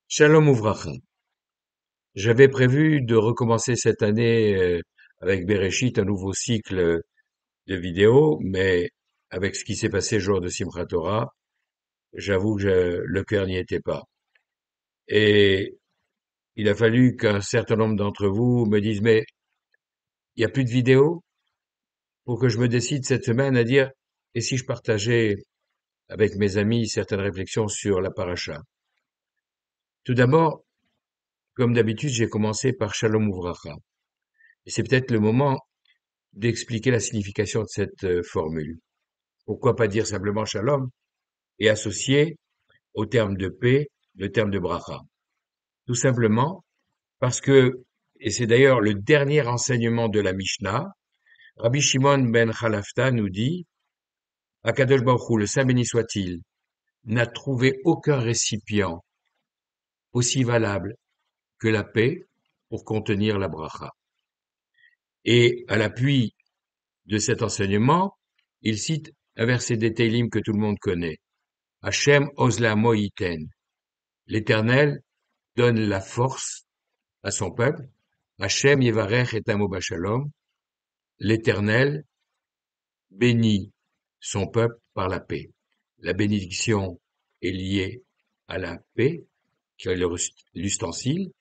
Shalom Ouvracha. J'avais prévu de recommencer cette année avec Bereshit un nouveau cycle de vidéos, mais avec ce qui s'est passé le jour de Simchat Torah, j'avoue que le cœur n'y était pas. Et il a fallu qu'un certain nombre d'entre vous me disent, mais il n'y a plus de vidéos pour que je me décide cette semaine à dire, et si je partageais avec mes amis certaines réflexions sur la paracha. Tout d'abord, comme d'habitude, j'ai commencé par Shalom Ouvracha. Et c'est peut-être le moment d'expliquer la signification de cette formule. Pourquoi pas dire simplement shalom et associer au terme de paix le terme de bracha? Tout simplement parce que, et c'est d'ailleurs le dernier enseignement de la Mishnah, Rabbi Shimon ben Chalafta nous dit, Akadosh Baruch Hu, le Saint béni soit-il, n'a trouvé aucun récipient aussi valable que la paix pour contenir la bracha. Et à l'appui de cet enseignement, il cite un verset des Teilim que tout le monde connaît. Hachem Ozla Moïten. L'Éternel donne la force à son peuple. Hachem Yevarech et Amo Bashalom. L'Éternel bénit son peuple par la paix. La bénédiction est liée à la paix, qui est l'ustensile,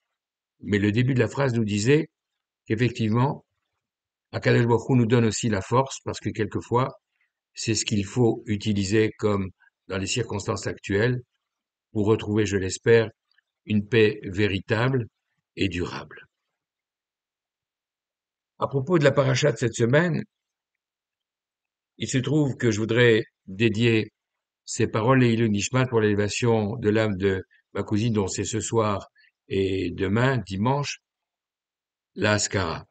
mais le début de la phrase nous disait qu'effectivement, Akadosh Baruch Hu nous donne aussi la force, parce que quelquefois, c'est ce qu'il faut utiliser comme dans les circonstances actuelles pour retrouver, je l'espère, une paix véritable et durable. À propos de la paracha de cette semaine, il se trouve que je voudrais dédier ces paroles Leilou Nishmat pour l'élévation de l'âme de ma cousine dont c'est ce soir et demain, dimanche, la Haskara.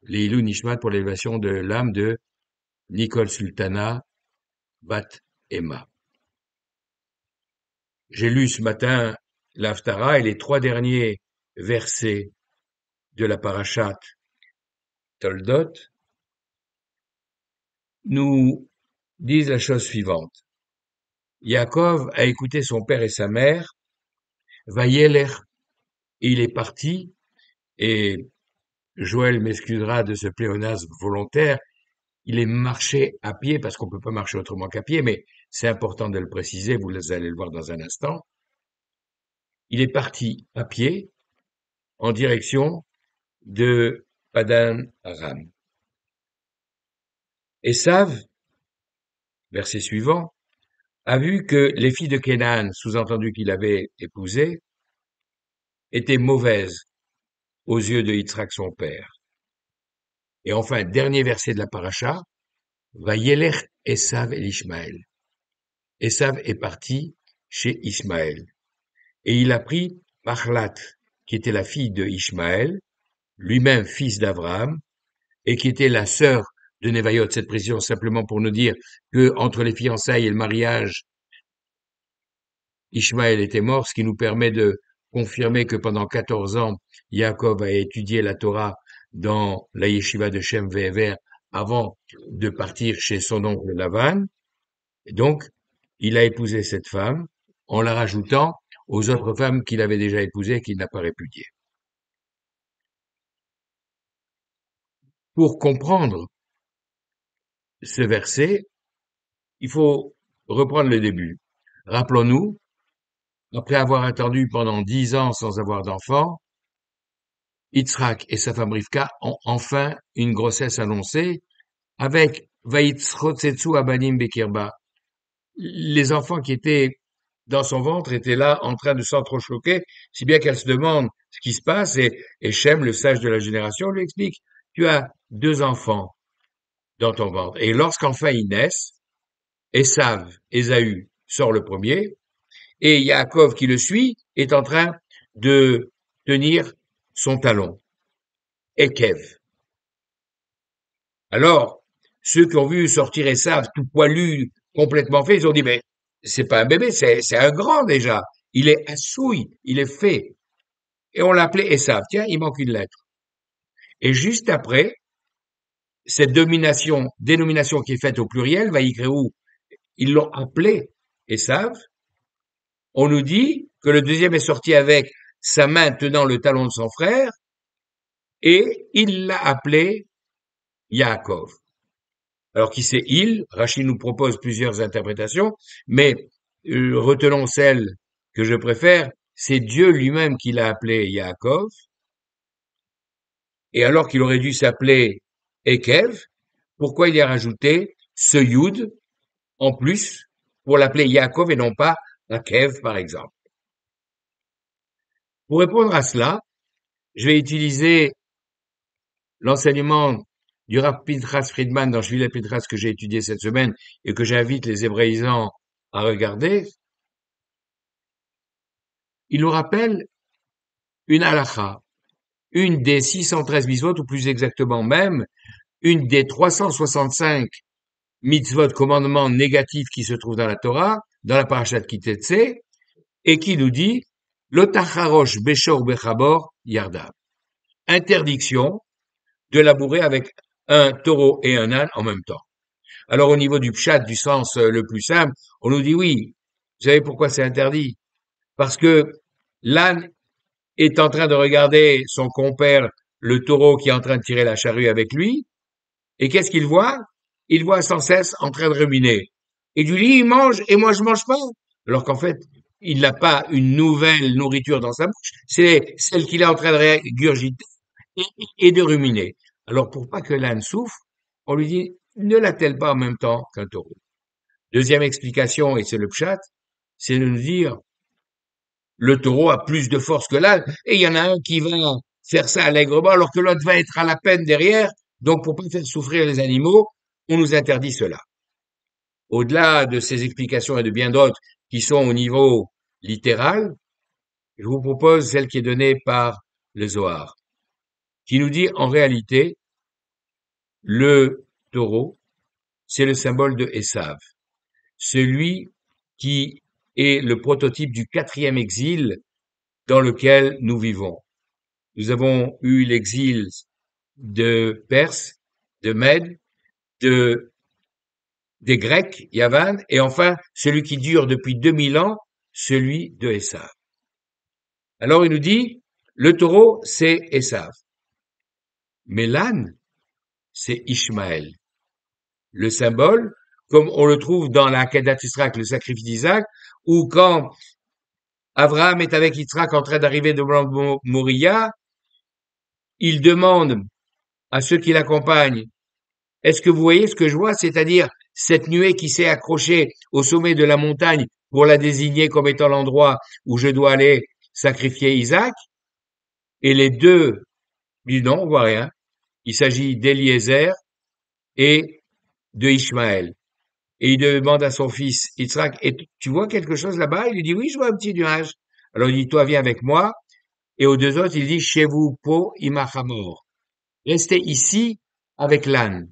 Leilou Nishmat pour l'élévation de l'âme de Nicole Sultana Bat Emma. J'ai lu ce matin l'Haftara et les 3 derniers versets de la parachat Toldot nous disent la chose suivante. Yaakov a écouté son père et sa mère, Vayeler, et il est parti, et Joël m'excusera de ce pléonasme volontaire, il est marché à pied, parce qu'on peut pas marcher autrement qu'à pied, mais c'est important de le préciser, vous allez le voir dans un instant. Il est parti à pied en direction de Padan Aram. Esav, verset suivant, a vu que les filles de Canaan, sous-entendu qu'il avait épousées, étaient mauvaises aux yeux de Yitzhak son père. Et enfin, dernier verset de la paracha, Vayelech Esav el Ishmaël. Esav est parti chez Ismaël. Et il a pris Mahlat, qui était la fille de Ishmaël, lui-même fils d'Abraham, et qui était la sœur de Nevayot. Cette précision simplement pour nous dire que entre les fiançailles et le mariage, Ishmaël était mort, ce qui nous permet de confirmer que pendant 14 ans, Yaakov a étudié la Torah dans la yeshiva de Shem Ve'ever avant de partir chez son oncle Lavan. Et donc, il a épousé cette femme en la rajoutant aux autres femmes qu'il avait déjà épousées et qu'il n'a pas répudiées. Pour comprendre ce verset, il faut reprendre le début. Rappelons-nous, après avoir attendu pendant 10 ans sans avoir d'enfant, Yitzhak et sa femme Rivka ont enfin une grossesse annoncée avec Vayitzchotzetsu Abanim Bekirba. Les enfants qui étaient dans son ventre étaient là en train de s'entrechoquer, si bien qu'elle se demande ce qui se passe et Shem, le sage de la génération, lui explique, tu as 2 enfants dans ton ventre. Et lorsqu'enfin ils naissent, Ésaü sort le premier, et Yaakov qui le suit est en train de tenir son talon. Ekev. Alors, ceux qui ont vu sortir Esav tout poilu, complètement fait, ils ont dit, mais c'est pas un bébé, c'est un grand déjà. Il est assouille, il est fait. Et on l'appelait Esav. Tiens, il manque une lettre. Et juste après, cette dénomination qui est faite au pluriel, Vaïkréou, ils l'ont appelé Esav. On nous dit que le deuxième est sorti avec sa main tenant le talon de son frère, et il l'a appelé Yaakov. Alors qui c'est il? Rachid nous propose plusieurs interprétations, mais retenons celle que je préfère, c'est Dieu lui-même qui l'a appelé Yaakov, et alors qu'il aurait dû s'appeler Ekev, pourquoi il y a rajouté ce Yud en plus pour l'appeler Yaakov et non pas Akev par exemple? Pour répondre à cela, je vais utiliser l'enseignement du Rav Pinchas Friedman dans Shvile Pinchas que j'ai étudié cette semaine et que j'invite les Hébraïsants à regarder. Il nous rappelle une halakha, une des 613 mitzvot, ou plus exactement même, une des 365 mitzvot, commandements négatifs qui se trouvent dans la Torah, dans la parashat Kitetse, et qui nous dit Lo tacharosh beshor bechabor yardav. Interdiction de labourer avec un taureau et un âne en même temps. Alors au niveau du pshat, du sens le plus simple, on nous dit oui. Vous savez pourquoi c'est interdit? Parce que l'âne est en train de regarder son compère, le taureau, qui est en train de tirer la charrue avec lui, et qu'est-ce qu'il voit? Il voit sans cesse en train de ruminer. Et lui, il mange et moi je mange pas. Alors qu'en fait, il n'a pas une nouvelle nourriture dans sa bouche, c'est celle qu'il est en train de régurgiter et, et de ruminer. Alors pour pas que l'âne souffre, on lui dit ne l'attelle pas en même temps qu'un taureau. Deuxième explication, et c'est le pshat, c'est de nous dire le taureau a plus de force que l'âne, et il y en a un qui va faire ça allègrement, alors que l'autre va être à la peine derrière. Donc, pour pas faire souffrir les animaux, on nous interdit cela. Au-delà de ces explications et de bien d'autres qui sont au niveau littéral, je vous propose celle qui est donnée par le Zohar, qui nous dit en réalité, le taureau, c'est le symbole de Esav, celui qui est le prototype du 4e exil dans lequel nous vivons. Nous avons eu l'exil de Perse, de Mède, des Grecs, Yavan, et enfin celui qui dure depuis 2000 ans, celui de Esav. Alors il nous dit, le taureau, c'est Esav. Mais l'âne, c'est Ishmaël. Le symbole, comme on le trouve dans la Kedat Yisraël, le sacrifice d'Isaac, ou quand Abraham est avec Yitzhak en train d'arriver devant Moria, il demande à ceux qui l'accompagnent, est-ce que vous voyez ce que je vois? C'est-à-dire cette nuée qui s'est accrochée au sommet de la montagne pour la désigner comme étant l'endroit où je dois aller sacrifier Isaac. Et les deux disent non, on voit rien. Il s'agit d'Eliezer et de Ishmaël. Et il demande à son fils Yitzhak, et tu vois quelque chose là-bas? Il lui dit oui, je vois un petit nuage. Alors il dit, toi viens avec moi. Et aux deux autres, il dit, chez vous, po imachamor. Restez ici avec l'âne.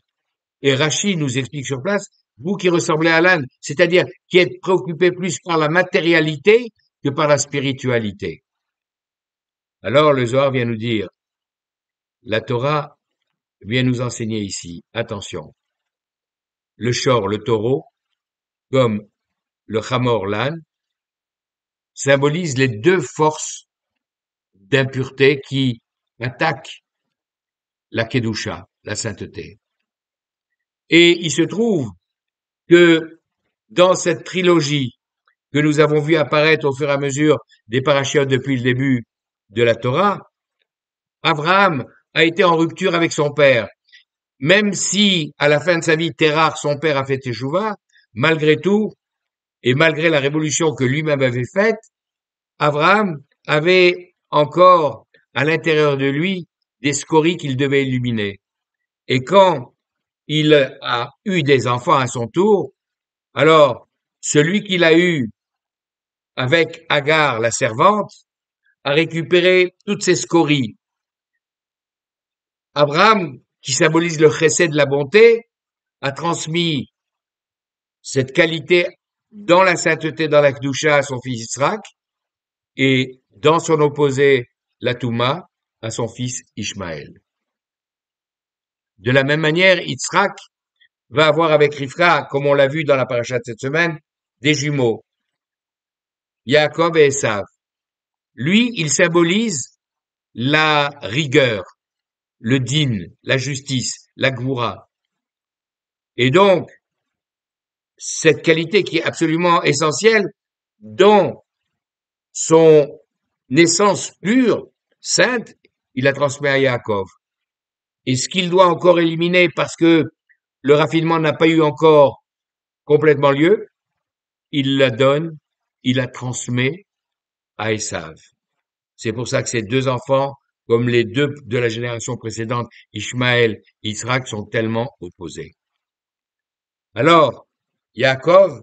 Et Rachid nous explique sur place, vous qui ressemblez à l'âne, c'est-à-dire qui êtes préoccupé plus par la matérialité que par la spiritualité. Alors le Zohar vient nous dire, la Torah vient nous enseigner ici, attention, le shor, le taureau, comme le chamor, l'âne, symbolise les deux forces d'impureté qui attaquent la kedusha, la sainteté. Et il se trouve que dans cette trilogie que nous avons vu apparaître au fur et à mesure des parachiotes depuis le début de la Torah, Abraham a été en rupture avec son père. Même si, à la fin de sa vie, Terach, son père, a fait Teshuvah, malgré tout, et malgré la révolution que lui-même avait faite, Abraham avait encore à l'intérieur de lui des scories qu'il devait illuminer. Et quand il a eu des enfants à son tour, alors celui qu'il a eu avec Agar, la servante, a récupéré toutes ces scories. Abraham, qui symbolise le chesed de la bonté, a transmis cette qualité dans la sainteté, dans la Kedusha à son fils Yitzhak, et dans son opposé, la Touma, à son fils Ishmaël. De la même manière, Yitzhak va avoir avec Rivka, comme on l'a vu dans la paracha de cette semaine, des jumeaux, Yaakov et Esav. Lui, il symbolise la rigueur, le din, la justice, la gvoura. Et donc, cette qualité qui est absolument essentielle dans son naissance pure, sainte, il la transmet à Yaakov. Et ce qu'il doit encore éliminer parce que le raffinement n'a pas eu encore complètement lieu, il la donne, il la transmet à Esav. C'est pour ça que ces deux enfants, comme les deux de la génération précédente, Ishmaël et Israël, sont tellement opposés. Alors, Yaakov,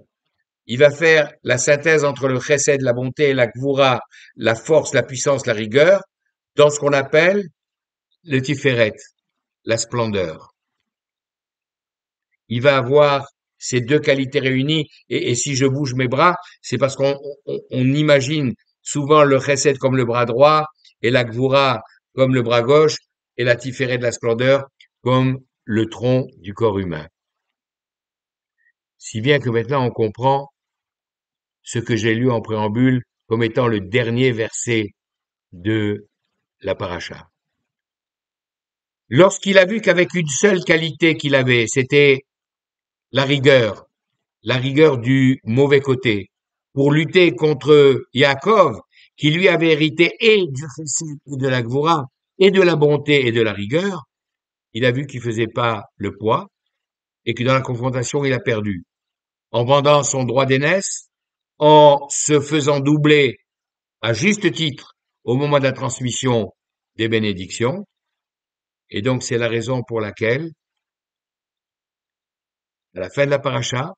il va faire la synthèse entre le chesed, la bonté, la gvoura, la force, la puissance, la rigueur, dans ce qu'on appelle le tiferet, la splendeur. Il va avoir ces deux qualités réunies, et si je bouge mes bras, c'est parce qu'on imagine souvent le chesed comme le bras droit, et la gvoura comme le bras gauche, et la tiferet de la splendeur comme le tronc du corps humain. Si bien que maintenant on comprend ce que j'ai lu en préambule comme étant le dernier verset de la paracha. Lorsqu'il a vu qu'avec une seule qualité qu'il avait, c'était la rigueur du mauvais côté, pour lutter contre Yaakov, qui lui avait hérité et du chesed et de la gvoura, et de la bonté et de la rigueur, il a vu qu'il faisait pas le poids, et que dans la confrontation, il a perdu. En vendant son droit d'aînesse, en se faisant doubler à juste titre au moment de la transmission des bénédictions. Et donc, c'est la raison pour laquelle, à la fin de la paracha,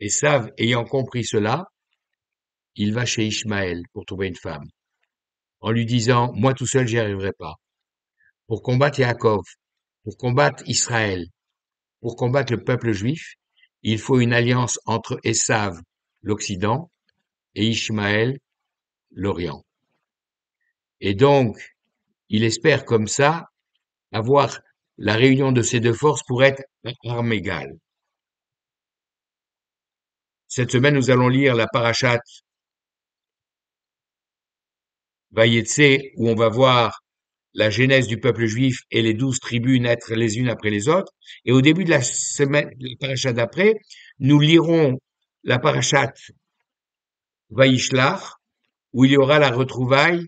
Esav ayant compris cela, il va chez Ishmaël pour trouver une femme, en lui disant, moi tout seul, j'y arriverai pas. Pour combattre Yaakov, pour combattre Israël, pour combattre le peuple juif, il faut une alliance entre Esav, l'Occident, et Ishmaël, l'Orient. Et donc, il espère comme ça avoir la réunion de ces deux forces pour être armes égales. Cette semaine, nous allons lire la parashat Vayetse, où on va voir la genèse du peuple juif et les 12 tribus naître les unes après les autres. Et au début de la semaine, la parashat d'après, nous lirons la parashat Vayishlach, où il y aura la retrouvaille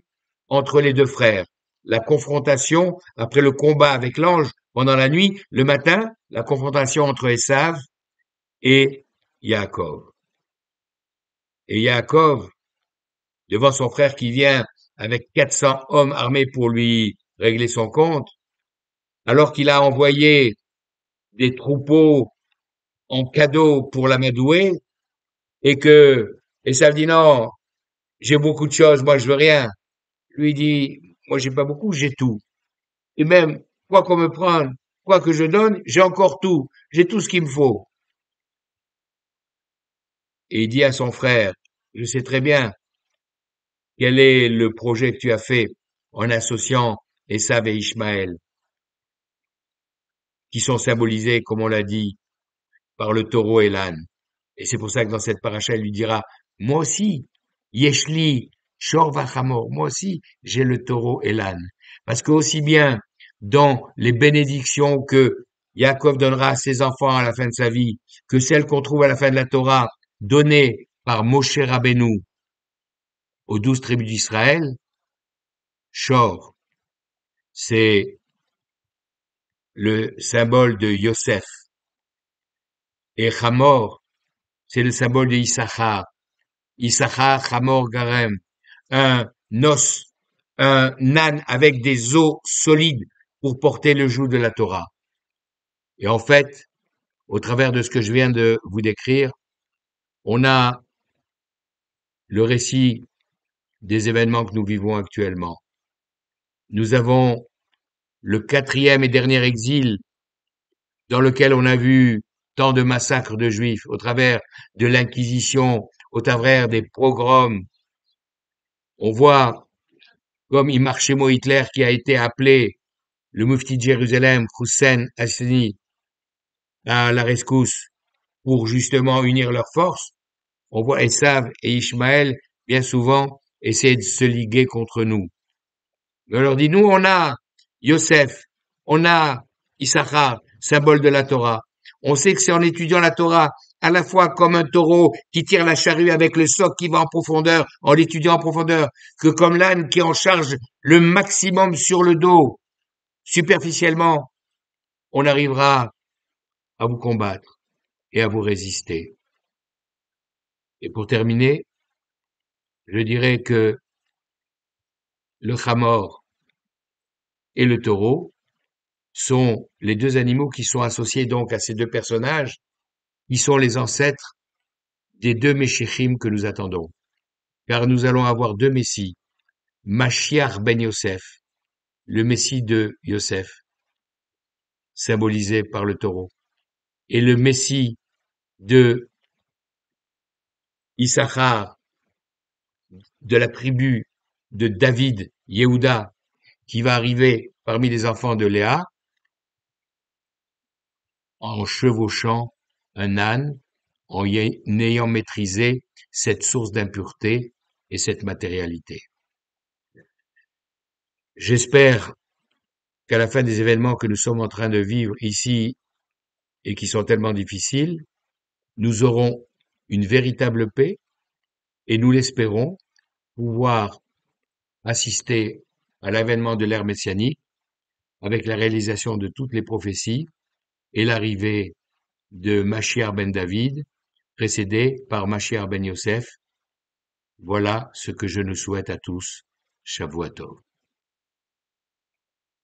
entre les deux frères. La confrontation après le combat avec l'ange pendant la nuit, le matin, la confrontation entre Esav et Yaakov. Et Yaakov, devant son frère qui vient avec 400 hommes armés pour lui régler son compte, alors qu'il a envoyé des troupeaux en cadeau pour l'amadouer, et que Esav dit non, j'ai beaucoup de choses, moi je veux rien. Lui dit, moi j'ai pas beaucoup, j'ai tout. Et même, quoi qu'on me prenne, quoi que je donne, j'ai encore tout, j'ai tout ce qu'il me faut. Et il dit à son frère, je sais très bien quel est le projet que tu as fait en associant Esav et Ishmaël, qui sont symbolisés, comme on l'a dit, par le taureau et l'âne. Et c'est pour ça que dans cette paracha, il lui dira, moi aussi, Yeshli, Shor vachamor, moi aussi, j'ai le taureau et l'âne. Parce que aussi bien dans les bénédictions que Yaakov donnera à ses enfants à la fin de sa vie, que celles qu'on trouve à la fin de la Torah, données par Moshe Rabbeinu aux 12 tribus d'Israël, Shor, c'est le symbole de Yosef. Et Hamor, c'est le symbole de Issachar. Issachar, Hamor, Garem. Un os, un âne avec des os solides pour porter le joug de la Torah. Et en fait, au travers de ce que je viens de vous décrire, on a le récit des événements que nous vivons actuellement. Nous avons le 4e et dernier exil dans lequel on a vu tant de massacres de juifs au travers de l'Inquisition, au travers des pogroms. On voit comme Imar Hitler qui a été appelé le mufti de Jérusalem, Hussein Hassani, à la rescousse pour justement unir leurs forces. On voit Esav et Ishmaël bien souvent essayer de se liguer contre nous. Mais on leur dit, nous, on a Yosef, on a Issachar, symbole de la Torah. On sait que c'est en étudiant la Torah, à la fois comme un taureau qui tire la charrue avec le soc qui va en profondeur, en l'étudiant en profondeur, que comme l'âne qui en charge le maximum sur le dos, superficiellement, on arrivera à vous combattre et à vous résister. Et pour terminer, je dirais que le Hamor et le taureau sont les deux animaux qui sont associés donc à ces deux personnages, qui sont les ancêtres des deux Meshichim que nous attendons. Car nous allons avoir deux Messies, Mashiach ben Yosef, le Messie de Yosef, symbolisé par le taureau, et le Messie de Issachar, de la tribu de David, Yehuda, qui va arriver parmi les enfants de Léa, en chevauchant un âne, en ayant maîtrisé cette source d'impureté et cette matérialité. J'espère qu'à la fin des événements que nous sommes en train de vivre ici et qui sont tellement difficiles, nous aurons une véritable paix et nous l'espérons pouvoir assister à l'avènement de l'ère messianique avec la réalisation de toutes les prophéties et l'arrivée de Mashiach ben David, précédé par Mashiach ben Yosef. Voilà ce que je nous souhaite à tous. Shavua Tov.